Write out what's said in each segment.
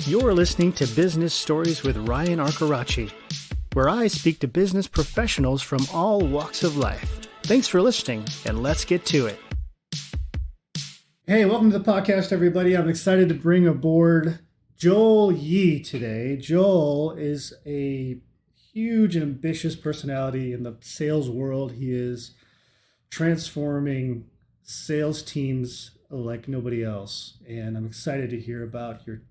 You're listening to Business Stories with Ryan Arcaracci, where I speak to business professionals from all walks of life. Thanks for listening, and let's get to it. Hey, welcome to the podcast, everybody. I'm excited to bring aboard Joel Yee today. Joel is a huge and ambitious personality in the sales world. He is transforming sales teams like nobody else. And I'm excited to hear about your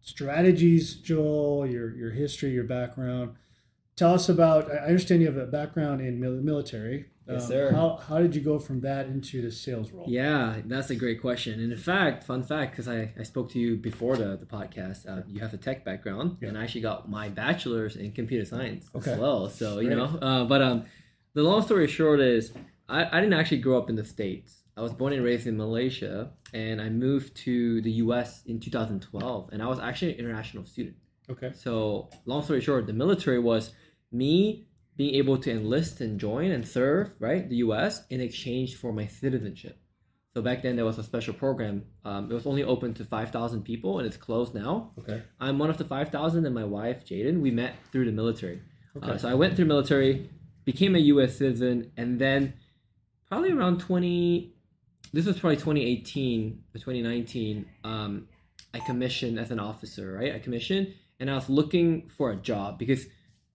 strategies, Joel, your history, your background. Tell us about, I understand you have a background in the military. Yes, sir. How did you go from that into the sales role? Yeah, that's a great question. And in fact, fun fact, because I spoke to you before the podcast, you have a tech background, and I actually got my bachelor's in computer science as well. So, Great. The long story short is I didn't actually grow up in the States. I was born and raised in Malaysia, and I moved to the U.S. in 2012, and I was actually an international student. Okay. So long story short, the military was me being able to enlist and join and serve, right, the U.S. in exchange for my citizenship. So back then there was a special program. It was only open to 5,000 people, and it's closed now. Okay. I'm one of the 5,000, and my wife, Jaden, we met through the military. Okay. So I went through military, became a U.S. citizen, and then probably around 2018 or 2019, I commissioned as an officer, right? I commissioned, and I was looking for a job because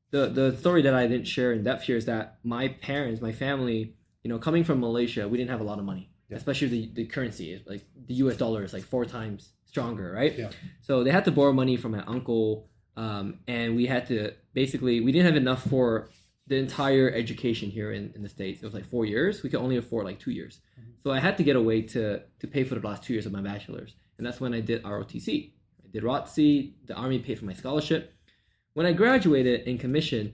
the story that I didn't share in depth here is that my parents, my family, coming from Malaysia, we didn't have a lot of money, especially the currency. Like the US dollar is like 4 times stronger, right? Yeah. So they had to borrow money from my uncle, and we had to we didn't have enough for the entire education here in the States. It was like 4 years. We could only afford like 2 years. Mm-hmm. So I had to get a way to pay for the last 2 years of my bachelor's. And that's when I did ROTC. I did ROTC. The Army paid for my scholarship. When I graduated and commissioned,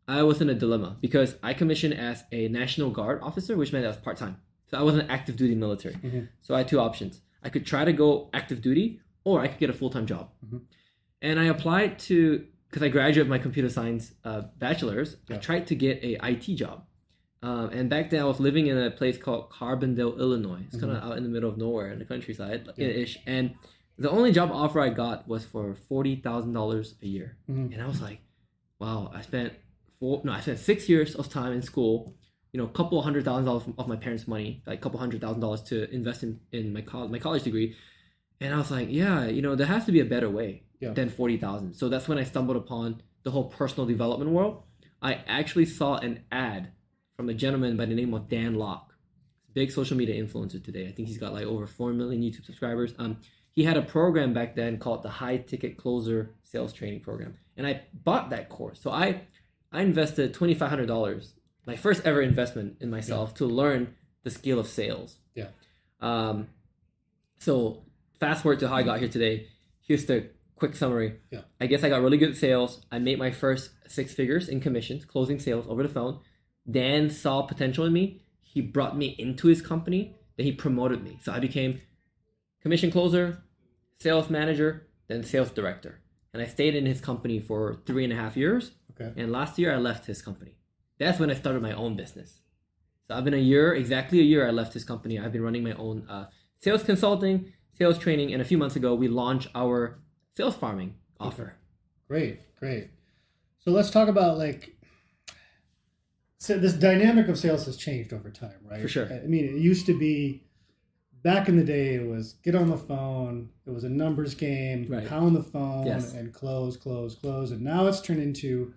I was in a dilemma because I commissioned as a National Guard officer, which meant I was part-time. So I wasn't active duty military. Mm-hmm. So I had 2 options. I could try to go active duty, or I could get a full-time job. Mm-hmm. And I applied because I graduated my computer science bachelor's, I tried to get a IT job. And back then I was living in a place called Carbondale, Illinois. It's kind of out in the middle of nowhere in the countryside ish. And the only job offer I got was for $40,000 a year. Mm-hmm. And I was like, wow, I spent 6 years of time in school, a couple $100,000 of my parents' money, like a couple $100,000 to invest in my college degree. And I was like, there has to be a better way than 40,000. So that's when I stumbled upon the whole personal development world. I actually saw an ad from a gentleman by the name of Dan Locke, big social media influencer today. I think he's got like over 4 million YouTube subscribers. He had a program back then called the High Ticket Closer Sales Training Program. And I bought that course. So I invested $2,500, my first ever investment in myself to learn the skill of sales. Yeah. So fast forward to how I got here today. Here's the quick summary. Yeah. I guess I got really good at sales. I made my first 6 figures in commissions, closing sales over the phone. Dan saw potential in me. He brought me into his company. Then he promoted me. So I became commission closer, sales manager, then sales director. And I stayed in his company for 3.5 years. Okay. And last year I left his company. That's when I started my own business. So I've been exactly a year I left his company. I've been running my own sales consulting, sales training, and a few months ago we launched our sales farming offer. Okay. Great. So let's talk about so this dynamic of sales has changed over time, right? For sure. I mean, it used to be, back in the day, it was get on the phone. It was a numbers game, pound the phone and close. And now it's turned into,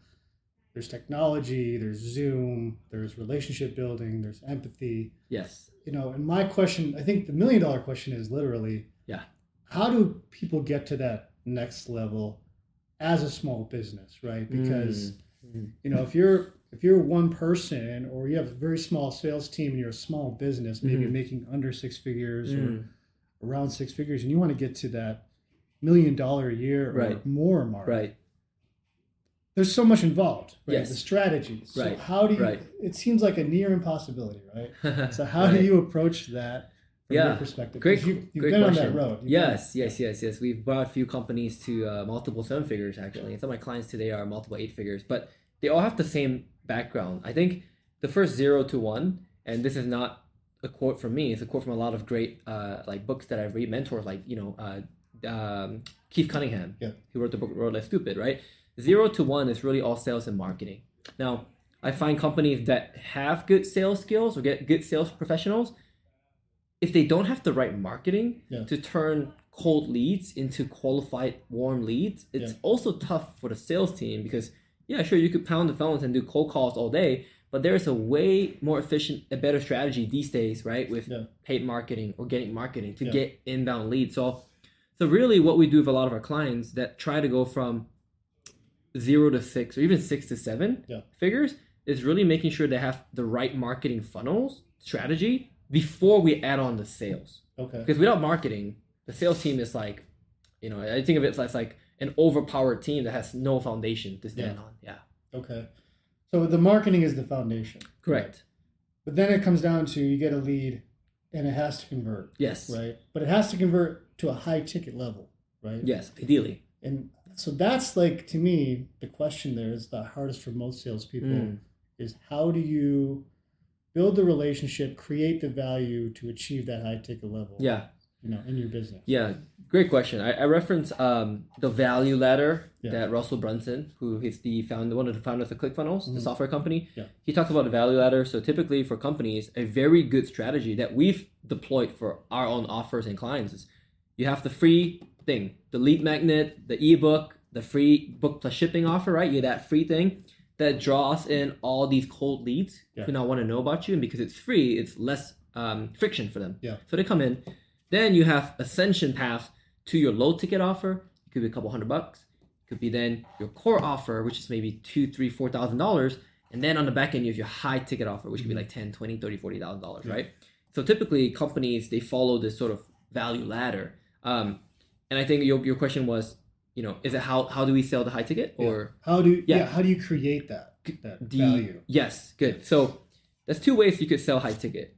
there's technology, there's Zoom, there's relationship building, there's empathy. Yes. And my question, I think the $1 million question is literally, how do people get to that next level as a small business, right? Because, if you're one person or you have a very small sales team and you're a small business, maybe making under 6 figures or around 6 figures, and you want to get to that $1 million a year or more mark. Right. There's so much involved, right? Yes. The strategies. So how do you, it seems like a near impossibility, right? So how do you approach that from your perspective? Great, you've great been question. on that road. Yes. We've brought a few companies to multiple 7 figures, actually. And some of my clients today are multiple 8 figures, but they all have the same background. I think the first 0 to 1, and this is not a quote from me, it's a quote from a lot of great books that I've read, mentors like Keith Cunningham, Yeah. who wrote the book Road Like Stupid, right? 0 to 1 is really all sales and marketing. Now, I find companies that have good sales skills or get good sales professionals, if they don't have the right marketing to turn cold leads into qualified warm leads, it's also tough for the sales team because, yeah, sure, you could pound the phones and do cold calls all day, but there is a way more efficient, a better strategy these days, right, with paid marketing, organic marketing to get inbound leads. So really what we do with a lot of our clients that try to go from 0 to 6 or even 6 to 7 figures is really making sure they have the right marketing funnels strategy before we add on the sales. Okay. Because without marketing, the sales team is like, I think of it as like an overpowered team that has no foundation to stand on. Yeah. Okay. So the marketing is the foundation. Correct. Right? But then it comes down to you get a lead and it has to convert. Yes. Right. But it has to convert to a high ticket level, right? Yes, ideally. And so that's like, to me, the question there is the hardest for most salespeople is how do you build the relationship, create the value to achieve that high ticket level? Yeah. In your business. Yeah, great question. I reference the value ladder that Russell Brunson, who is one of the founders of ClickFunnels, the software company. Yeah. He talks about the value ladder. So typically for companies, a very good strategy that we've deployed for our own offers and clients is you have the free thing, the lead magnet, the ebook, the free book plus shipping offer, right? You get that free thing that draws in all these cold leads who now want to know about you. And because it's free, it's less friction for them. Yeah. So they come in. Then you have ascension path to your low ticket offer. It could be a couple $100. It could be then your core offer, which is maybe $2,000, $3,000, $4,000. And then on the back end, you have your high ticket offer, which could be like $10,000, $20,000, $30,000, $40,000, right? So typically companies, they follow this sort of value ladder. And I think your question was, is it how do we sell the high ticket or how do you create that value? Yes, good. So there's two ways you could sell high ticket.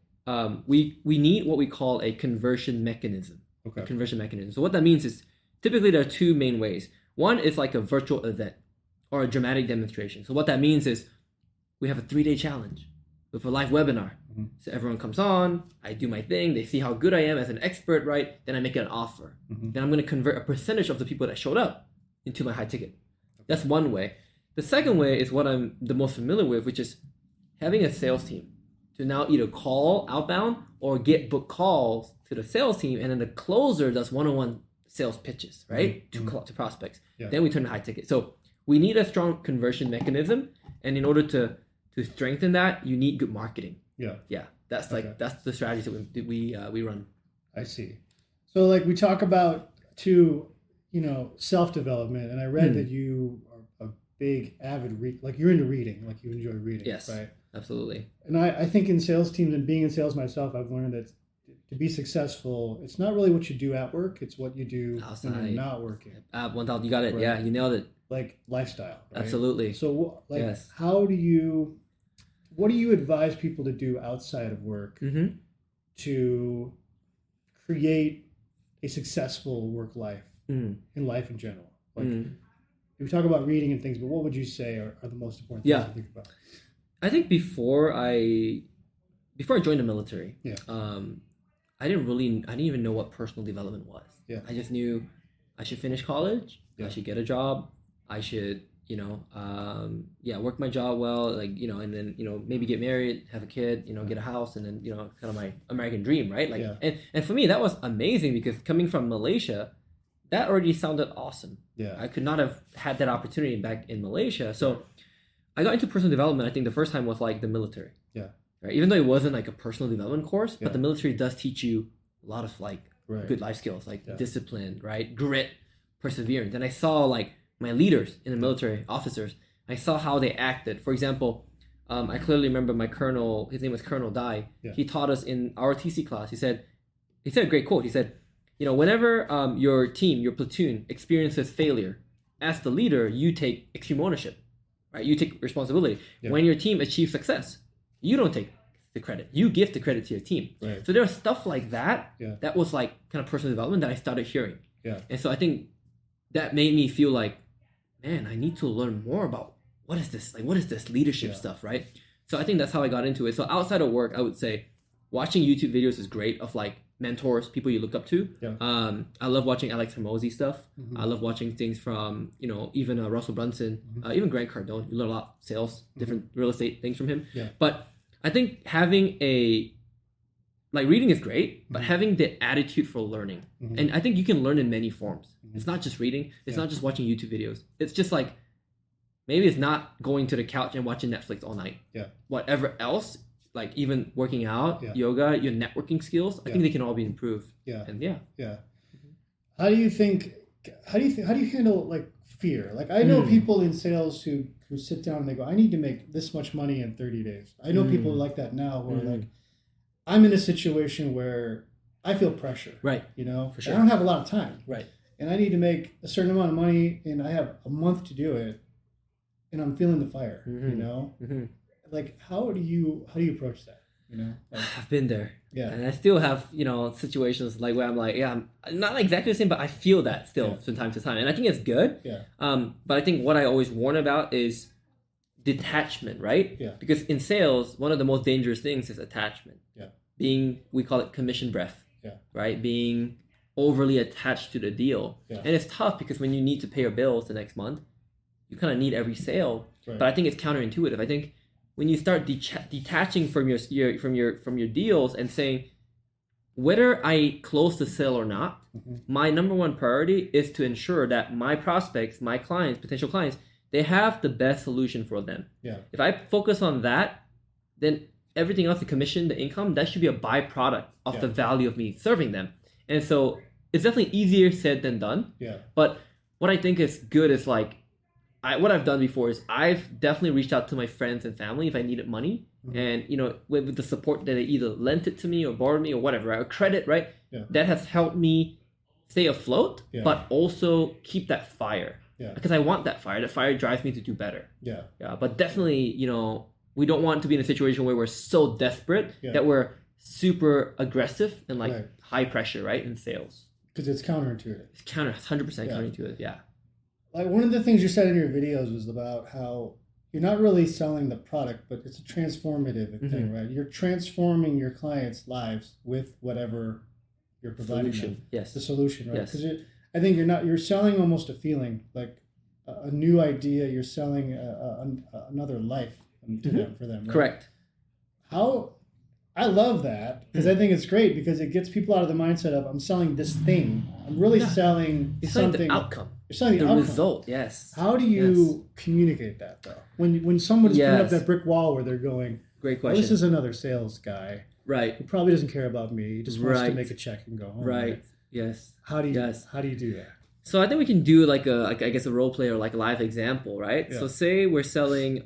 We need what we call a conversion mechanism. Okay. A conversion mechanism. So what that means is typically there are two main ways. One is like a virtual event or a dramatic demonstration. So what that means is we have a 3-day challenge with a live webinar. Mm-hmm. So everyone comes on, I do my thing, they see how good I am as an expert, right? Then I make an offer. Mm-hmm. Then I'm going to convert a percentage of the people that showed up into my high ticket. Okay. That's one way. The second way is what I'm the most familiar with, which is having a sales team to now either call outbound or get book calls to the sales team, and then the closer does one-on-one sales pitches, right, to prospects. Yeah. Then we turn to high ticket. So we need a strong conversion mechanism, and in order to strengthen that, you need good marketing. Yeah. That's that's the strategy that we run. I see. So like we talk about self-development, and I read that you are a big avid like you're into reading, like you enjoy reading. Yes. Right. Absolutely. And I think in sales teams and being in sales myself, I've learned that to be successful, it's not really what you do at work, it's what you do outside when you're not working. 1,000, you got it. Right? Yeah, you nailed it. Like lifestyle. Right? Absolutely. So what do you advise people to do outside of work to create a successful work life in life in general? Like we talk about reading and things, but what would you say are the most important things to think about? I think before I joined the military, I didn't even know what personal development was. Yeah. I just knew I should finish college, I should get a job, I should, work my job well, and then, maybe get married, have a kid, get a house, and then, kind of my American dream, right? And for me, that was amazing because coming from Malaysia, that already sounded awesome. Yeah. I could not have had that opportunity back in Malaysia. So I got into personal development, I think the first time was like the military. Yeah. Right. Even though it wasn't like a personal development course, but the military does teach you a lot of good life skills, discipline, right? Grit, perseverance. And I saw my leaders in the military, officers, I saw how they acted. For example, I clearly remember my colonel, his name was Colonel Dai. Yeah. He taught us in our TC class. He said a great quote. He said, whenever your team, your platoon experiences failure, as the leader, you take extreme ownership. Right, you take responsibility. Yeah. When your team achieves success, you don't take the credit. You give the credit to your team. Right. So there was stuff like that that was kind of personal development that I started hearing. Yeah. And so I think that made me feel like, man, I need to learn more about what is this leadership stuff, right? So I think that's how I got into it. So outside of work, I would say watching YouTube videos is great of mentors, people you look up to. Yeah. I love watching Alex Hormozy stuff. Mm-hmm. I love watching things from, even Russell Brunson, even Grant Cardone. You learn a lot sales, different real estate things from him. Yeah. But I think having reading is great, but having the attitude for learning. And I think you can learn in many forms. It's not just reading. It's not just watching YouTube videos. It's just like, maybe it's not going to the couch and watching Netflix all night. Yeah. Whatever else, like even working out, yoga, your networking skills, I think they can all be improved. Yeah. And How do you handle like fear? Like I know people in sales who sit down and they go, I need to make this much money in 30 days. I know people like that now who are like, I'm in a situation where I feel pressure. Right. For sure. I don't have a lot of time. Right. And I need to make a certain amount of money and I have a month to do it and I'm feeling the fire, Like how do you approach that? I've been there. Yeah. And I still have, situations like where I'm like, I'm not exactly the same, but I feel that still from time to time. And I think it's good. Yeah. But I think what I always warn about is detachment, right? Yeah. Because in sales, one of the most dangerous things is attachment. Yeah. We call it commission breath. Yeah. Right? Being overly attached to the deal. Yeah. And it's tough because when you need to pay your bills the next month, you kind of need every sale. Right. But I think it's counterintuitive. I think when you start detaching from your deals and saying, whether I close the sale or not, my number one priority is to ensure that my prospects, my clients, potential clients, they have the best solution for them. Yeah. If I focus on that, then everything else, the commission, the income, that should be a byproduct of the value of me serving them. And so it's definitely easier said than done. Yeah. But what I think is good is like, what I've done before is I've definitely reached out to my friends and family if I needed money. And, with the support that they either lent it to me or borrowed me or whatever, right? Or credit, right? Yeah. That has helped me stay afloat, but also keep that fire. Yeah. Because I want that fire. That fire drives me to do better. Yeah. Yeah. But definitely, we don't want to be in a situation where we're so desperate that we're super aggressive and like high pressure, right? In sales. Because it's counterintuitive. It's 100% counterintuitive. Yeah. Like one of the things you said in your videos was about how you're not really selling the product, but it's a transformative thing, right? You're transforming your clients' lives with whatever you're providing them. Yes. The solution, right? Because I think you're selling almost a feeling, like a new idea. You're selling another life for them. Right? Correct. I love that because I think it's great because it gets people out of the mindset of I'm selling this thing. I'm really selling something. The outcome. You're selling the outcome. Result. Yes. How do you communicate that though? When someone's putting up that brick wall where they're going, great question. This is another sales guy. Right. Who probably doesn't care about me. He just wants to make a check and go home. Right. Yes. How do you do that? So I think we can do like a role play or like a live example, right? Yeah. So say we're selling.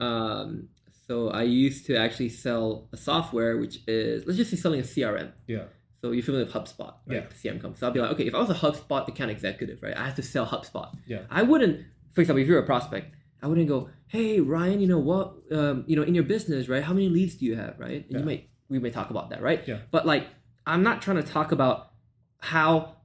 So I used to actually sell a software which is, let's just say, selling a CRM. Yeah. So you're familiar with HubSpot, right? The CRM company. So I'll be like, okay, if I was a HubSpot account executive, right, I have to sell HubSpot. Yeah. I wouldn't, for example, if you're a prospect, I wouldn't go, hey Ryan, you know what, in your business, right? How many leads do you have, right? And we may talk about that, right? Yeah. But like, I'm not trying to talk about how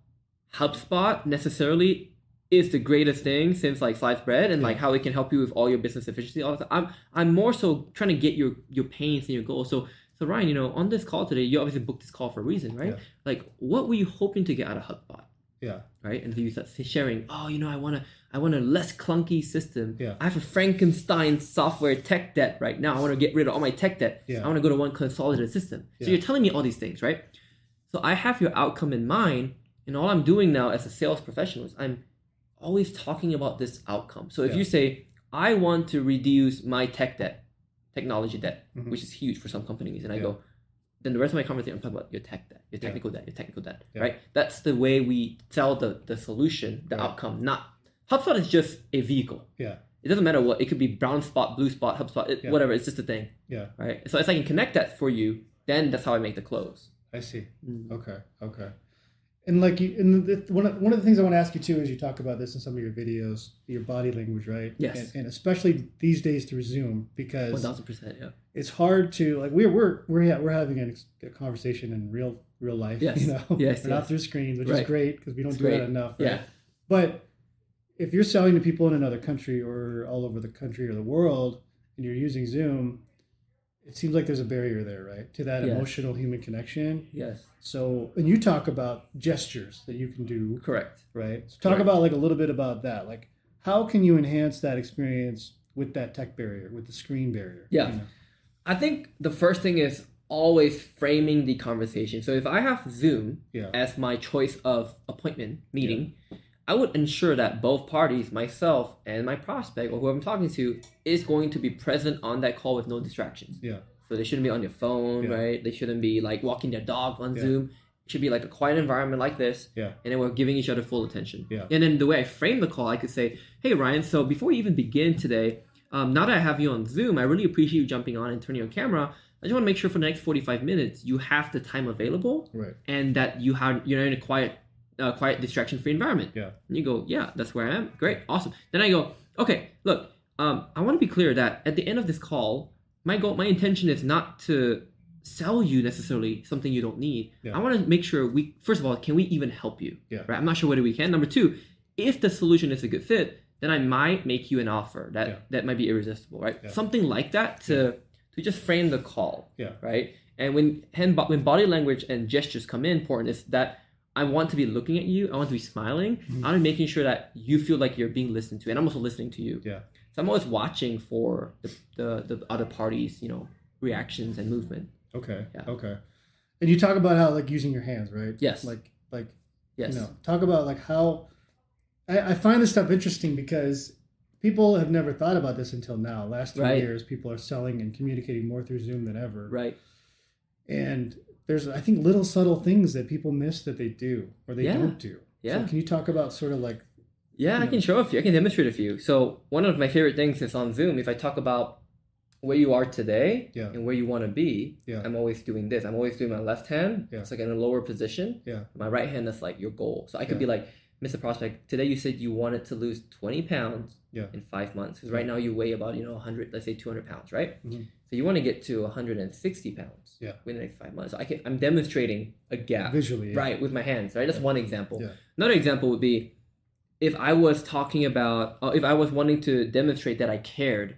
HubSpot necessarily is the greatest thing since like sliced bread and like how it can help you with all your business efficiency all the time. I'm more so trying to get your pains and your goals. So Ryan, on this call today, you obviously booked this call for a reason, right? Yeah. Like, what were you hoping to get out of HubSpot? Yeah. Right. And so you start sharing, I want a less clunky system. Yeah. I have a Frankenstein software tech debt right now. I want to get rid of all my tech debt. Yeah. I want to go to one consolidated system. Yeah. So you're telling me all these things, right? So I have your outcome in mind, and all I'm doing now as a sales professional is I'm always talking about this outcome. So if you say, I want to reduce my technology debt, which is huge for some companies, and I go, then the rest of my conversation, I'm talking about your tech debt, your technical debt, right? That's the way we sell the solution, the outcome. Not HubSpot is just a vehicle. Yeah. It doesn't matter what, it could be brown spot, blue spot, HubSpot, whatever, it's just a thing. Yeah. Right? So if I can connect that for you, then that's how I make the close. I see. Okay. And like one of the things I want to ask you too is you talk about this in some of your videos, your body language, right? Yes. And especially these days through Zoom, because 1000%, yeah. It's hard to like we're having a conversation in real life. Yes. Yes. We're not through screens, which is great because we don't do that enough. Right? Yeah. But if you're selling to people in another country or all over the country or the world, and you're using Zoom, it seems like there's a barrier there, right? To that Yes. emotional human connection. Yes. So, and you talk about gestures that you can do, Correct. right? So talk Correct. about like a little bit about that. Like, how can you enhance that experience with that tech barrier, with the screen barrier? Yeah. You know? I think the first thing is always framing the conversation. So if I have Zoom Yeah. as my choice of appointment meeting, I would ensure that both parties, myself and my prospect or whoever I'm talking to, is going to be present on that call with no distractions. Yeah. So they shouldn't be on their phone, Yeah. right? They shouldn't be like walking their dog on Yeah. Zoom. It should be like a quiet environment like this. Yeah. And then we're giving each other full attention. Yeah. And then the way I frame the call, I could say, hey, Ryan, so before we even begin today, now that I have you on Zoom, I really appreciate you jumping on and turning on camera. I just want to make sure for the next 45 minutes, you have the time available Right. and that you're in a quiet, distraction-free environment. Yeah. And you go, yeah, that's where I am. Great. Awesome. Then I go, okay, look, I want to be clear that at the end of this call, my intention is not to sell you necessarily something you don't need. Yeah. I want to make sure first of all, can we even help you? Yeah. Right. I'm not sure whether we can. Number two, if the solution is a good fit, then I might make you an offer that might be irresistible, right? Yeah. Something like that to just frame the call. Yeah. Right. And when body language and gestures come in, important is that I want to be looking at you. I want to be smiling. Mm-hmm. I'm making sure that you feel like you're being listened to, and I'm also listening to you. Yeah. So I'm always watching for the other parties, reactions and movement. Okay. Yeah. Okay. And you talk about how like using your hands, right? Yes. Like Yes. talk about like how I find this stuff interesting because people have never thought about this until now. Last 3 Right. years, people are selling and communicating more through Zoom than ever. Right. And there's, I think, little subtle things that people miss that they do or they don't do. Yeah. So can you talk about sort of like... Yeah, I can show a few. I can demonstrate a few. So one of my favorite things is on Zoom, if I talk about where you are today and where you want to be, I'm always doing this. I'm always doing my left hand. It's like in a lower position. Yeah. My right hand is like your goal. So I could be like, Mr. Prospect, today you said you wanted to lose 20 pounds in 5 months. Because right now you weigh about, 100, let's say 200 pounds, right? Mm-hmm. So you want to get to 160 pounds within the next 5 months. So I'm demonstrating a gap. Visually. Yeah. Right, with my hands, right? That's one example. Yeah. Another example would be if I was talking about, if I was wanting to demonstrate that I cared,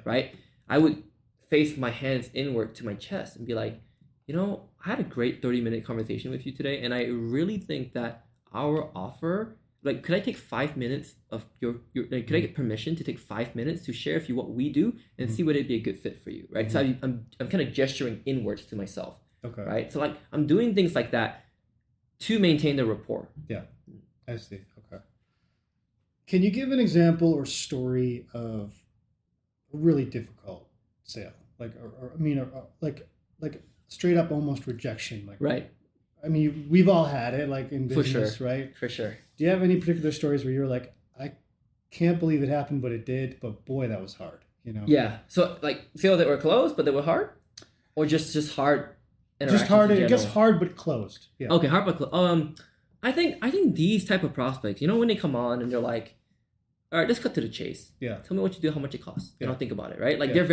right? I would face my hands inward to my chest and be like, I had a great 30-minute conversation with you today, and I really think that our offer, like, could I take 5 minutes of your like, could I get permission to take 5 minutes to share with you what we do and see would it be a good fit for you, right? So I'm kind of gesturing inwards to myself, right? So like I'm doing things like that to maintain the rapport. Yeah, I see. Okay. Can you give an example or story of a really difficult sale, like, like straight up almost rejection, like Right. I mean, we've all had it, like in For business, sure. right? For sure. Do you have any particular stories where you're like, I can't believe it happened, but it did, but boy, that was hard, Yeah. So like sales that were closed, but they were hard, or just hard. Just hard. in It gets general? hard, but closed. Yeah. Okay, hard but closed. I think these type of prospects, when they come on and they're like, all right, let's cut to the chase. Yeah. Tell me what you do, how much it costs, and I'll think about it, right? Like Yeah.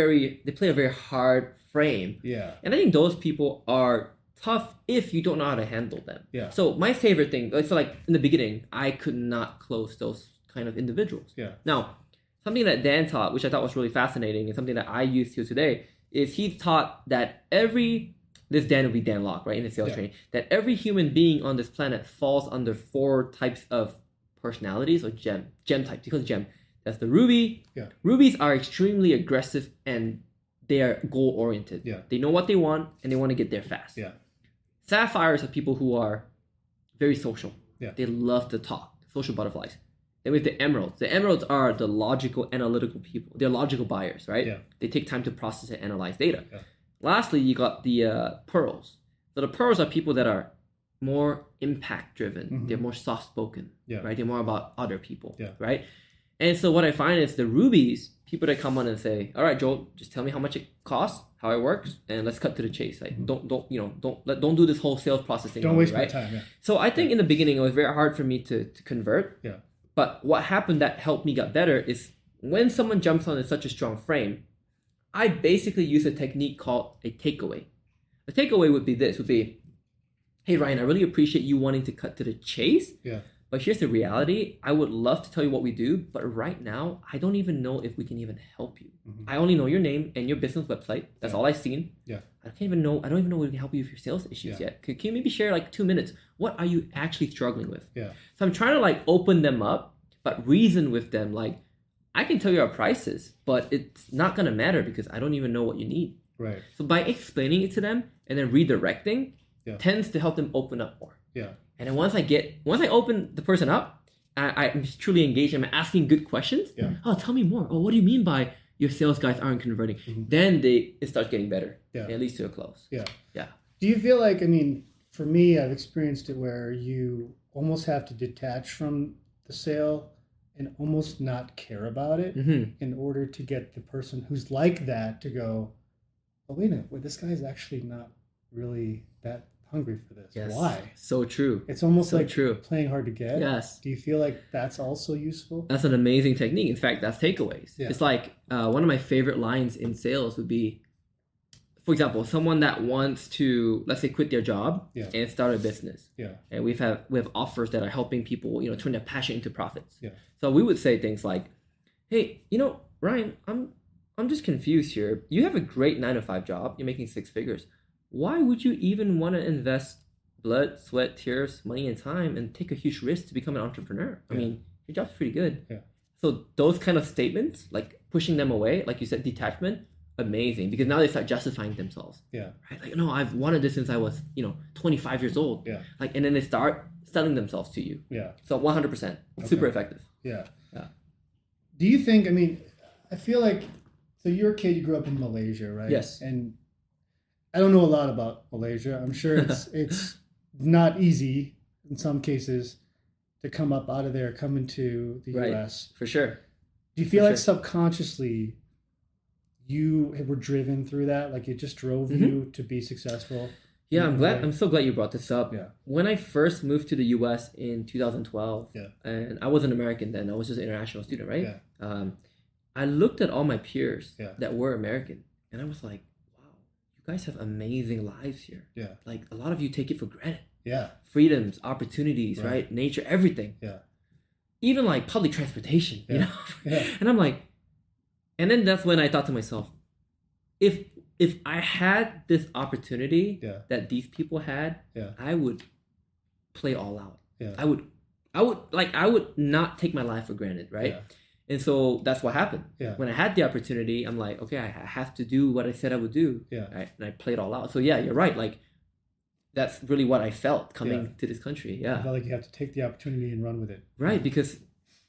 they play a very hard frame. Yeah. And I think those people are tough if you don't know how to handle them. Yeah. So my favorite thing, so like in the beginning, I could not close those kind of individuals. Yeah. Now, something that Dan taught, which I thought was really fascinating, and something that I use here today, is he taught that this Dan will be Dan Locke, right, in the sales training, that every human being on this planet falls under 4 types of personalities or gem types. He calls it gem. That's the ruby. Yeah. Rubies are extremely aggressive and they are goal oriented. Yeah. They know what they want and they want to get there fast. Yeah. Sapphires are people who are very social. Yeah. They love to talk. Social butterflies. Then we have the emeralds. The emeralds are the logical, analytical people. They're logical buyers, right? Yeah. They take time to process and analyze data. Yeah. Lastly, you got the pearls. So the pearls are people that are more impact driven. Mm-hmm. They're more soft spoken, Yeah. right? They're more about other people, Yeah. right? And so what I find is the rubies, people that come on and say, all right, Joel, just tell me how much it costs, how it works, and let's cut to the chase. Like, don't do this whole sales processing. Don't waste right? my time. Yeah. So I think in the beginning, it was very hard for me to convert. Yeah. But what happened that helped me get better is when someone jumps on in such a strong frame, I basically use a technique called a takeaway. The takeaway would be, hey, Ryan, I really appreciate you wanting to cut to the chase. Yeah. But here's the reality. I would love to tell you what we do, but right now, I don't even know if we can even help you. Mhm. I only know your name and your business website. That's all I've seen. Yeah. I don't even know if we can help you with your sales issues yet. Can you maybe share like 2 minutes? What are you actually struggling with? Yeah. So I'm trying to like open them up, but reason with them. Like, I can tell you our prices, but it's not going to matter because I don't even know what you need. Right. So by explaining it to them and then redirecting tends to help them open up more. Yeah. And then once I open the person up, I'm truly engaged. I'm asking good questions. Yeah. Oh, tell me more. Oh, what do you mean by your sales guys aren't converting? Mhm. Then it starts getting better. Yeah. And it leads to a close. Yeah. Yeah. Do you feel like, I mean, for me, I've experienced it where you almost have to detach from the sale and almost not care about it in order to get the person who's like that to go, oh, wait a minute, this guy's actually not really that hungry for this. Yes. Why? So true. It's almost So like true. playing hard to get. Yes. Do you feel like that's also useful? That's an amazing technique. In fact, that's takeaways. Yeah. It's like one of my favorite lines in sales would be, for example, someone that wants to, let's say, quit their job and start a business. Yeah. And we have offers that are helping people, turn their passion into profits. Yeah. So we would say things like, hey, Ryan, I'm just confused here. You have a great 9-to-5 job. You're making 6 figures. Why would you even want to invest blood, sweat, tears, money, and time and take a huge risk to become an entrepreneur? I mean, your job's pretty good. Yeah. So those kind of statements, like pushing them away, like you said, detachment, amazing, because now they start justifying themselves. Yeah. Right? Like, no, I've wanted this since I was, 25 years old. Yeah. Like, and then they start selling themselves to you. Yeah. So 100%, super effective. Yeah. Yeah. Do you think, I mean, I feel like, so you're a kid, you grew up in Malaysia, right? Yes. And I don't know a lot about Malaysia. I'm sure it's not easy in some cases to come up out of there, come into the US. For sure. Do you feel like subconsciously you were driven through that? Like it just drove you to be successful? Yeah, I'm so glad you brought this up. Yeah. When I first moved to the US in 2012, and I wasn't American then, I was just an international student, right? Yeah. I looked at all my peers that were American, and I was like, wow, you guys have amazing lives here. Yeah. Like a lot of you take it for granted. Yeah. Freedoms, opportunities, right? Nature, everything. Yeah. Even like public transportation, you know? Yeah. And I'm like, and then that's when I thought to myself, if I had this opportunity that these people had, I would play all out. Yeah. I would not take my life for granted, right? Yeah. And so that's what happened. Yeah. When I had the opportunity, I'm like, okay, I have to do what I said I would do. Yeah. Right? And I played all out. So yeah, you're right. Like that's really what I felt coming to this country. Yeah. I felt like you have to take the opportunity and run with it. Right, because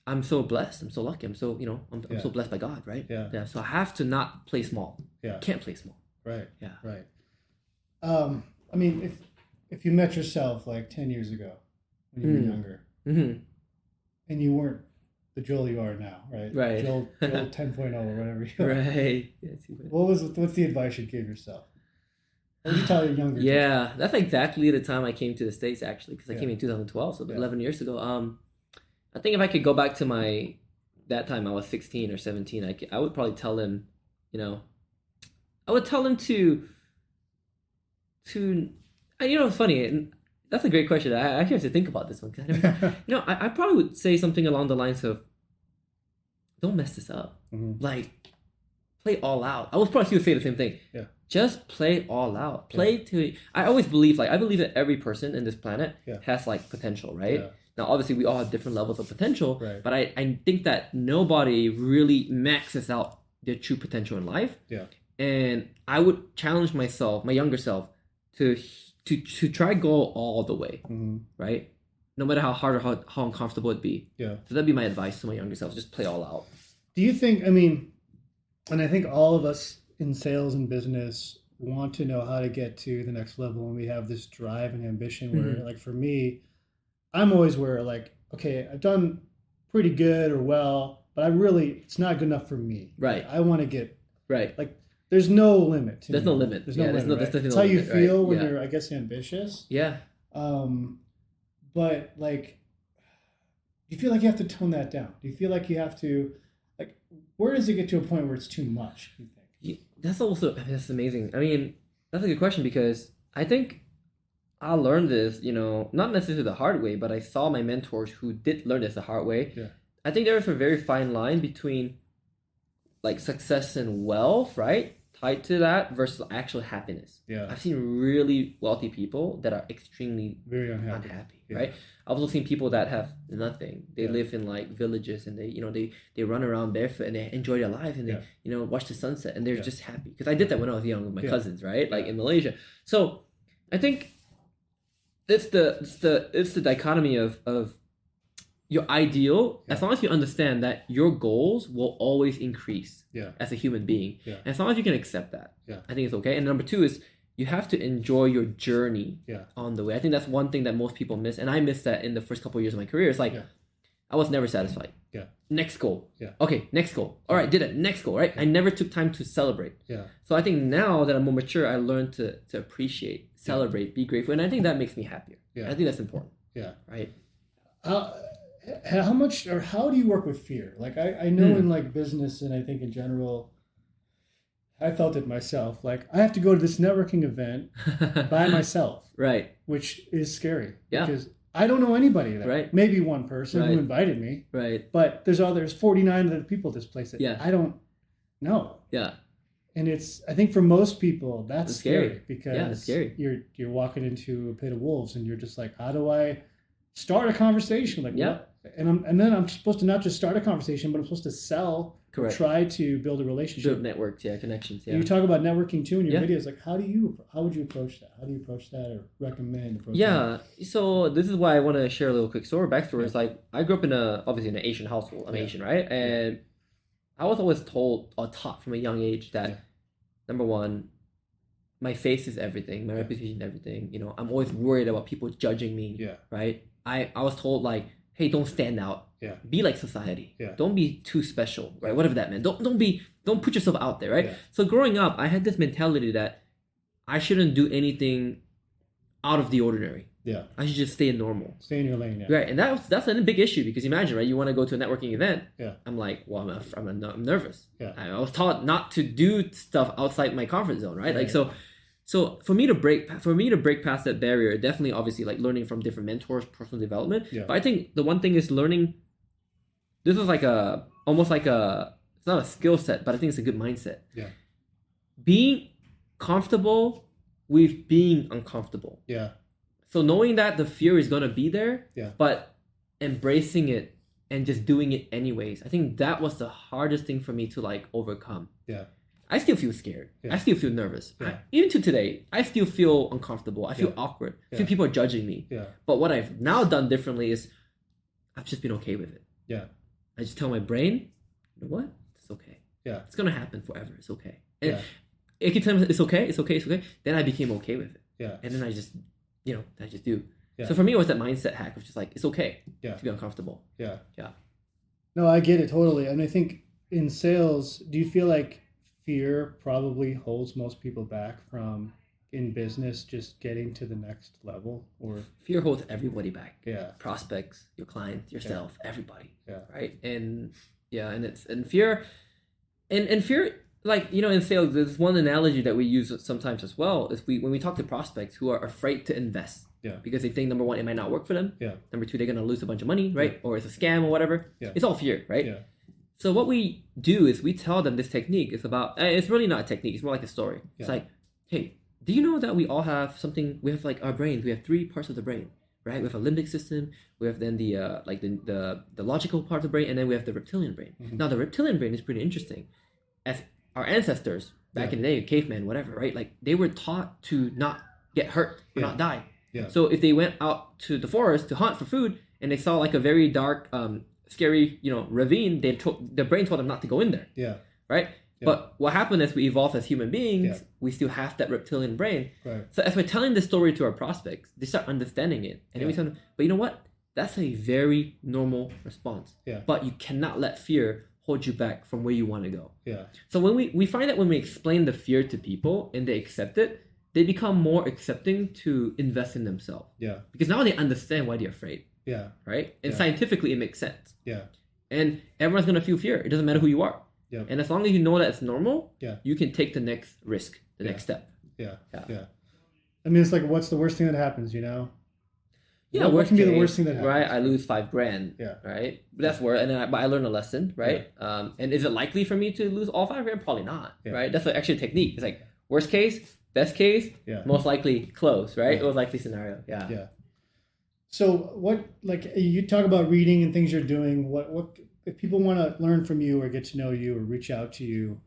I'm so blessed. I'm so lucky. I'm so, I'm so blessed by God, right? Yeah. Yeah. So I have to not play small. Yeah. Can't play small. Right. Yeah. Right. I mean, if you met yourself like 10 years ago when you were younger, and you weren't the Joel you are now, right? Right. Joel 10.0 or whatever you are. Right. What's the advice you gave yourself? What would you tell your younger? Yeah, that's exactly the time I came to the States actually, because I came in 2012, so 11 years ago. I think if I could go back to that time I was 16 or 17, I would probably tell him, I would tell him to it's funny, and that's a great question. I actually have to think about this one. I probably would say something along the lines of, don't mess this up. Like, play all out. I would probably say the same thing. Yeah. Just play all out. I always believe, I believe that every person in this planet has potential, right? Yeah. Now, obviously, we all have different levels of potential, but I think that nobody really maxes out their true potential in life. Yeah. And I would challenge myself, my younger self, to try go all the way, right? No matter how hard or how uncomfortable it'd be. Yeah. So that'd be my advice to my younger self: just play all out. Do you think? I mean, and I think all of us in sales and business want to know how to get to the next level, and we have this drive and ambition. Where, for me, I'm always okay, I've done pretty good or well, but it's not good enough for me. Right. I want to get right. There's no limit. There's no limit. There's no limit. Right? That's how you feel when you're, I guess, ambitious. Yeah. But do you feel like you have to tone that down? Do you feel like you have to, where does it get to a point where it's too much? You think? That's amazing. I mean, that's a good question, because I think I learned this, not necessarily the hard way, but I saw my mentors who did learn this the hard way. Yeah. I think there is a very fine line between like success and wealth, right? Tied to that versus actual happiness. Yeah. I've seen really wealthy people that are extremely very unhappy, right? I've also seen people that have nothing. They live in like villages and they run around barefoot and they enjoy their life and they watch the sunset and they're just happy. Because I did that when I was young with my cousins, right? Like in Malaysia. So I think it's the dichotomy of your ideal, as long as you understand that your goals will always increase as a human being. Yeah. And as long as you can accept that, I think it's okay. And number two is you have to enjoy your journey on the way. I think that's one thing that most people miss. And I missed that in the first couple of years of my career. It's like, I was never satisfied. Yeah. Next goal. Yeah. Okay, next goal. All right, did it. Next goal, right? I never took time to celebrate. Yeah. So I think now that I'm more mature, I learned to appreciate, celebrate, be grateful. And I think that makes me happier. Yeah. I think that's important. Yeah. Right? How much or how do you work with fear? Like I know in like business and I think in general, I felt it myself. Like I have to go to this networking event by myself, right? Which is scary because I don't know anybody there. Right. Maybe one person who invited me. Right. But there's 49 other people at this place that I don't know. Yeah. And I think for most people that's scary because it's scary. You're walking into a pit of wolves and you're just like, how do I start a conversation? Like what? And then I'm supposed to not just start a conversation, but I'm supposed to sell. Correct. Try to build a relationship. Build networks, connections. You talk about networking too in your videos. Like, how would you approach that? How do you approach that, or recommend approaching that? So this is why I want to share a little quick backstory. It's like I grew up obviously in an Asian household. I'm Asian, right? And I was always told or taught from a young age that number one, my face is everything, my reputation is everything. I'm always worried about people judging me. Yeah. Right. I was told like, hey, don't stand out. Yeah. Be like society. Yeah. Don't be too special, right? Whatever that meant. Don't put yourself out there, right? Yeah. So growing up, I had this mentality that I shouldn't do anything out of the ordinary. Yeah. I should just stay normal. Stay in your lane. Yeah. Right. And that's a big issue because imagine, right? You want to go to a networking event. Yeah. I'm like, well, I'm nervous. Yeah. I was taught not to do stuff outside my comfort zone, right? Yeah. So for me to break past that barrier, definitely obviously like learning from different mentors, personal development. Yeah. But I think the one thing is learning. This is almost like it's not a skill set, but I think it's a good mindset. Yeah. Being comfortable with being uncomfortable. Yeah. So knowing that the fear is gonna be there, but embracing it and just doing it anyways. I think that was the hardest thing for me to like overcome. Yeah. I still feel scared. Yeah. I still feel nervous. Yeah. Even to today, I still feel uncomfortable. I feel awkward. I feel people are judging me. Yeah. But what I've now done differently is I've just been okay with it. Yeah. I just tell my brain, you know what? It's okay. Yeah. It's gonna happen forever. It's okay. And it can tell me it's okay. Then I became okay with it. Yeah. And then I just, I just do. Yeah. So for me, it was that mindset hack of just like, it's okay Yeah. to be uncomfortable. Yeah. Yeah. No, I get it totally. And I think in sales, do you feel like fear probably holds most people back from in business just getting to the next level? Or fear holds everybody back. Yeah. Prospects, your clients, yourself, everybody. Yeah. Right. And fear like, in sales, there's one analogy that we use sometimes as well is when we talk to prospects who are afraid to invest. Yeah. Because they think number one, it might not work for them. Yeah. Number two, they're gonna lose a bunch of money, right? Or it's a scam or whatever. Yeah. It's all fear, right? Yeah. So what we do is we tell them this technique is about, it's really not a technique, it's more like a story. Yeah. It's like, hey, do you know that we all have something, we have like our brains, we have three parts of the brain, right? We have a limbic system, we have then the logical part of the brain, and then we have the reptilian brain. Mm-hmm. Now the reptilian brain is pretty interesting. As our ancestors, back in the day, cavemen, whatever, right? Like they were taught to not get hurt or not die. Yeah. So if they went out to the forest to hunt for food and they saw like a very dark, scary, ravine, their brain told them not to go in there. Yeah. Right? Yeah. But what happened as we evolved as human beings, we still have that reptilian brain. Right. So as we're telling this story to our prospects, they start understanding it. And then we tell them, but you know what? That's a very normal response. Yeah. But you cannot let fear hold you back from where you want to go. Yeah. So when we find that when we explain the fear to people and they accept it, they become more accepting to invest in themselves. Yeah. Because now they understand why they're afraid. Yeah. Right? And scientifically it makes sense. Yeah. And everyone's gonna feel fear. It doesn't matter who you are. Yeah. And as long as you know that it's normal, yeah, you can take the next risk, the next step. Yeah. Yeah. Yeah. I mean, it's like, what's the worst thing that happens, you know? Yeah, what can be the case, worst thing that happens? right? I lose $5,000. Yeah. Right. But that's where, and then I learned a lesson, right? And is it likely for me to lose all $5,000? Probably not. Yeah. Right. That's actually a technique. It's like worst case, best case, most likely close, right? Most likely scenario. Yeah. Yeah. So what, like, you talk about reading and things you're doing. What if people want to learn from you or get to know you or reach out to you?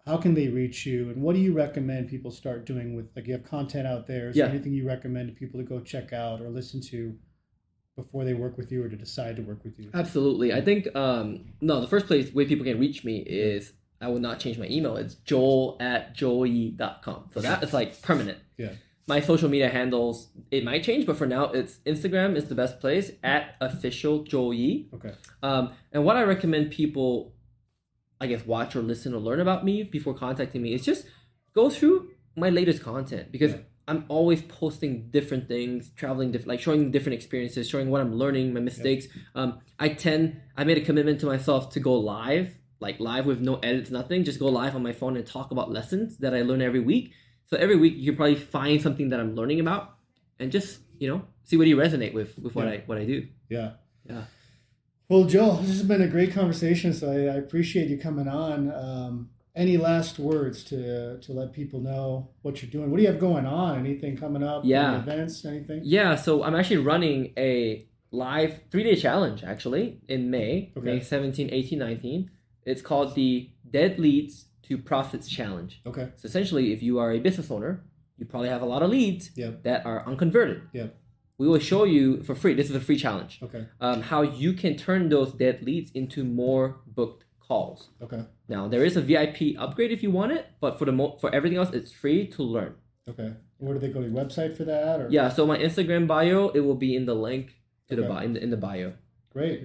How can they reach you? And what do you recommend people start doing with, like, you have content out there? Is there anything you recommend to people to go check out or listen to before they work with you or to decide to work with you? Absolutely. I think, the first way people can reach me is, I will not change my email. It's joel@joelyee.com. So that is like permanent. Yeah. My social media handles, it might change, but for now, it's Instagram is the best place, @officialjoelyee. Okay. And what I recommend people, I guess, watch or listen or learn about me before contacting me is just go through my latest content, because I'm always posting different things, traveling, like showing different experiences, showing what I'm learning, my mistakes. I made a commitment to myself to go live with no edits, nothing, just go live on my phone and talk about lessons that I learn every week. So every week you can probably find something that I'm learning about and just, see what you resonate with what I do. Yeah. Yeah. Well, Joel, this has been a great conversation, so I appreciate you coming on. Any last words to let people know what you're doing? What do you have going on? Anything coming up? Yeah. Any events? Anything? Yeah, so I'm actually running a live 3-day challenge, actually, in May, May 17, 18, 19. It's called the Dead Leads to Profits Challenge. Okay. So essentially, if you are a business owner, you probably have a lot of leads that are unconverted. Yep. We will show you for free. This is a free challenge. Okay. How you can turn those dead leads into more booked calls. Okay. Now there is a VIP upgrade if you want it, but for everything else, it's free to learn. Okay. Where do they go to your website for that? Or? Yeah. So my Instagram bio, it will be in the link to the bio in the bio. Great.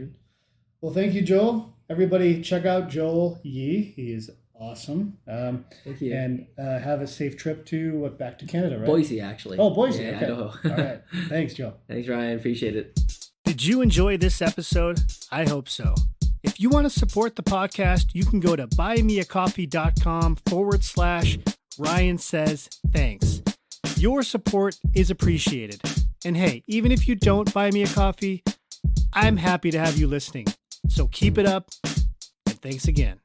Well, thank you, Joel. Everybody, check out Joel Yee. He is awesome. Thank you. And have a safe trip to back to Canada, right? Boise, actually. Oh, Boise. Yeah, okay. Idaho. All right. Thanks, Joe. Thanks, Ryan. Appreciate it. Did you enjoy this episode? I hope so. If you want to support the podcast, you can go to buymeacoffee.com/Ryan Says Thanks. Your support is appreciated. And hey, even if you don't buy me a coffee, I'm happy to have you listening. So keep it up, and thanks again.